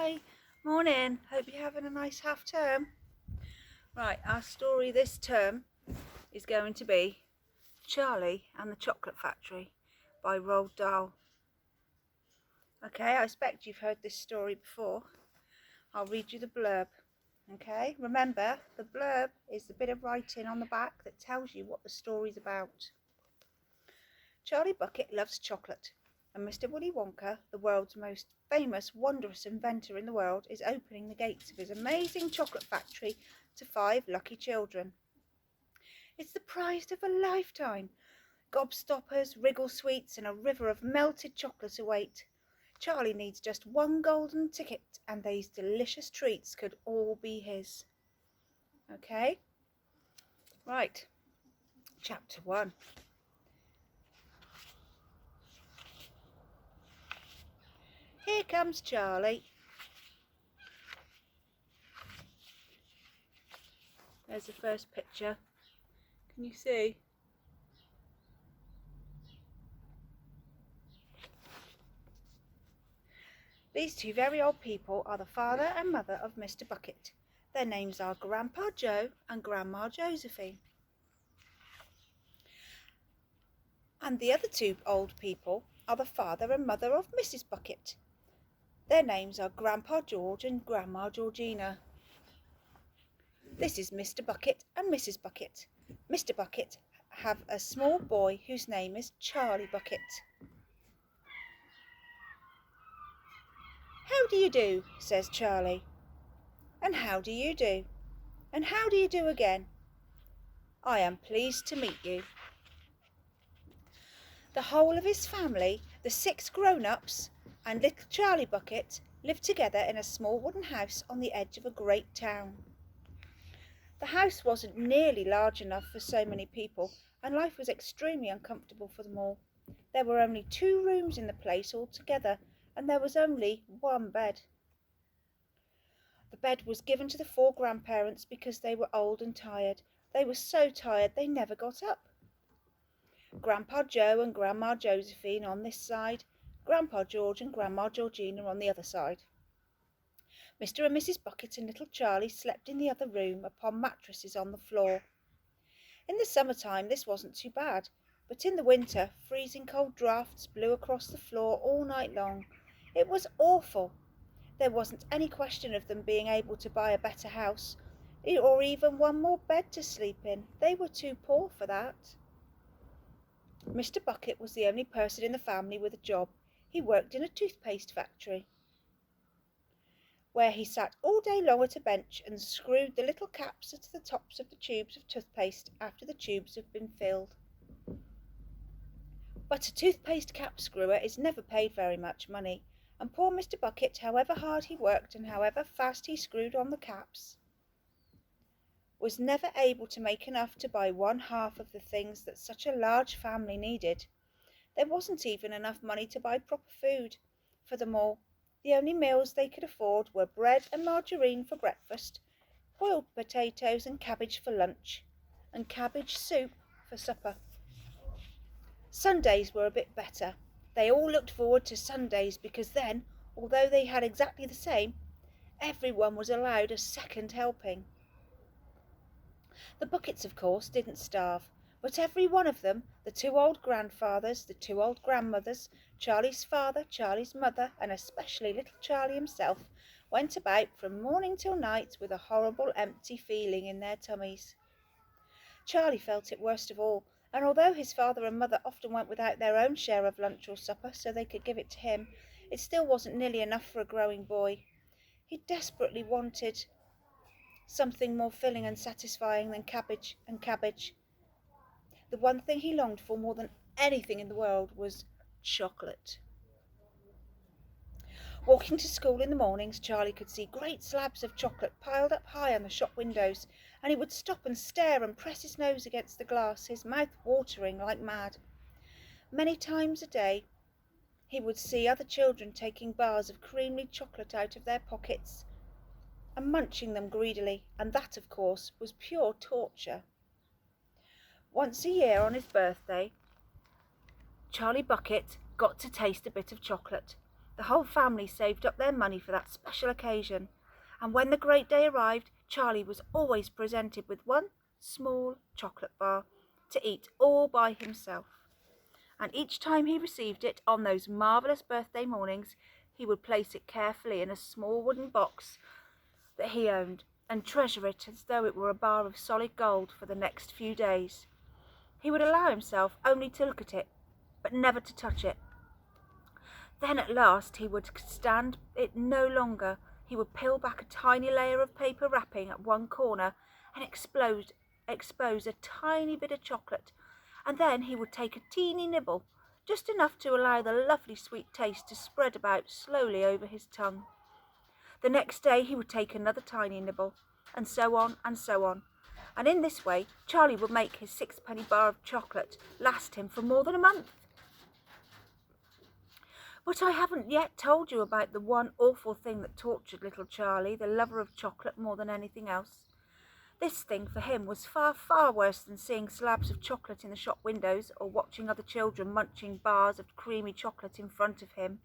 Hi, morning. Hope you're having a nice half term. Right, our story this term is going to be Charlie and the Chocolate Factory by Roald Dahl. Okay, I expect you've heard this story before. I'll read you the blurb. Okay, remember the blurb is the bit of writing on the back that tells you what the story's about. Charlie Bucket loves chocolate, and Mr. Willy Wonka, the world's most famous, wondrous inventor in the world, is opening the gates of his amazing chocolate factory to 5 lucky children. It's the prize of a lifetime. Gobstoppers, wriggle sweets, and a river of melted chocolate await. Charlie needs just one golden ticket, and these delicious treats could all be his. Okay? Right. Chapter 1. Here comes Charlie. There's the first picture. Can you see? These 2 very old people are the father and mother of Mr. Bucket. Their names are Grandpa Joe and Grandma Josephine. And the other 2 old people are the father and mother of Mrs. Bucket. Their names are Grandpa George and Grandma Georgina. This is Mr. Bucket and Mrs. Bucket. Mr. Bucket have a small boy whose name is Charlie Bucket. How do you do, says Charlie. And how do you do? And how do you do again? I am pleased to meet you. The whole of his family, the 6 grown-ups and little Charlie Bucket, lived together in a small wooden house on the edge of a great town. The house wasn't nearly large enough for so many people, and life was extremely uncomfortable for them all. There were only 2 rooms in the place altogether, and there was only 1 bed. The bed was given to the 4 grandparents because they were old and tired. They were so tired they never got up. Grandpa Joe and Grandma Josephine on this side, Grandpa George and Grandma Georgina on the other side. Mr. and Mrs. Bucket and little Charlie slept in the other room upon mattresses on the floor. In the summertime this wasn't too bad, but in the winter freezing cold draughts blew across the floor all night long. It was awful. There wasn't any question of them being able to buy a better house, or even 1 more bed to sleep in. They were too poor for that. Mr. Bucket was the only person in the family with a job. He worked in a toothpaste factory, where he sat all day long at a bench and screwed the little caps to the tops of the tubes of toothpaste after the tubes have been filled. But a toothpaste cap screwer is never paid very much money, and poor Mr. Bucket, however hard he worked and however fast he screwed on the caps, was never able to make enough to buy 1/2 of the things that such a large family needed. There wasn't even enough money to buy proper food for them all. The only meals they could afford were bread and margarine for breakfast, boiled potatoes and cabbage for lunch, and cabbage soup for supper. Sundays were a bit better. They all looked forward to Sundays because then, although they had exactly the same, everyone was allowed a second helping. The Buckets, of course, didn't starve, but every one of them, the 2 old grandfathers, the 2 old grandmothers, Charlie's father, Charlie's mother, and especially little Charlie himself, went about from morning till night with a horrible empty feeling in their tummies. Charlie felt it worst of all, and although his father and mother often went without their own share of lunch or supper so they could give it to him, it still wasn't nearly enough for a growing boy. He desperately wanted something more filling and satisfying than cabbage. The one thing he longed for more than anything in the world was chocolate. Walking to school in the mornings, Charlie could see great slabs of chocolate piled up high on the shop windows, and he would stop and stare and press his nose against the glass, his mouth watering like mad. Many times a day he would see other children taking bars of creamy chocolate out of their pockets and munching them greedily, and that, of course, was pure torture. Once a year on his birthday, Charlie Bucket got to taste a bit of chocolate. The whole family saved up their money for that special occasion, and when the great day arrived, Charlie was always presented with one small chocolate bar to eat all by himself. And each time he received it on those marvellous birthday mornings, he would place it carefully in a small wooden box that he owned and treasure it as though it were a bar of solid gold for the next few days. He would allow himself only to look at it, but never to touch it. Then at last he would stand it no longer. He would peel back a tiny layer of paper wrapping at one corner and expose a tiny bit of chocolate, and then he would take a teeny nibble, just enough to allow the lovely sweet taste to spread about slowly over his tongue. The next day he would take another tiny nibble, and so on and so on. And in this way Charlie would make his sixpenny bar of chocolate last him for more than a month. But I haven't yet told you about the one awful thing that tortured little Charlie, the lover of chocolate more than anything else. This thing for him was far, far worse than seeing slabs of chocolate in the shop windows or watching other children munching bars of creamy chocolate in front of him.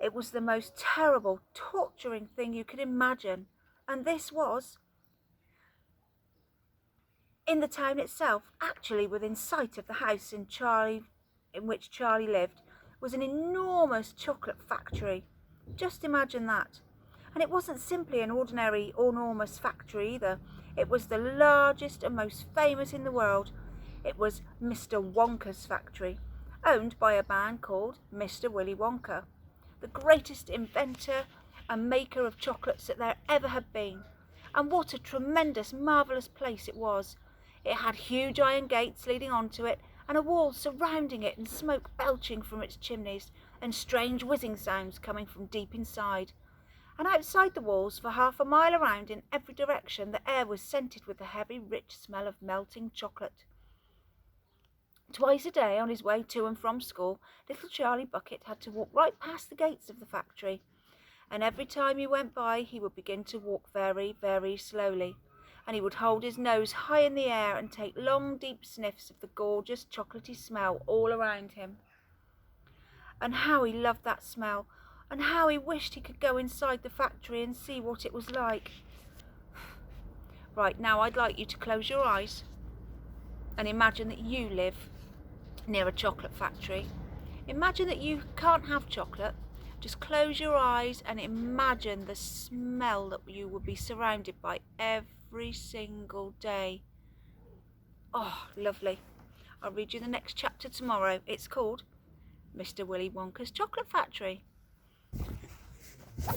It was the most terrible, torturing thing you could imagine, and this was in the town itself, actually within sight of the house in which Charlie lived, was an enormous chocolate factory. Just imagine that. And it wasn't simply an ordinary, enormous factory either. It was the largest and most famous in the world. It was Mr. Wonka's factory, owned by a man called Mr. Willy Wonka, the greatest inventor and maker of chocolates that there ever had been. And what a tremendous, marvellous place it was. It had huge iron gates leading onto it, and a wall surrounding it, and smoke belching from its chimneys, and strange whizzing sounds coming from deep inside. And outside the walls, for half a mile around in every direction, the air was scented with the heavy, rich smell of melting chocolate. Twice a day, on his way to and from school, little Charlie Bucket had to walk right past the gates of the factory, and every time he went by he would begin to walk very, very slowly, and he would hold his nose high in the air and take long, deep sniffs of the gorgeous chocolatey smell all around him. And how he loved that smell, and how he wished he could go inside the factory and see what it was like. Right, now I'd like you to close your eyes and imagine that you live near a chocolate factory. Imagine that you can't have chocolate. Just close your eyes and imagine the smell that you would be surrounded by every single day. Oh, lovely. I'll read you the next chapter tomorrow. It's called Mr. Willy Wonka's Chocolate Factory.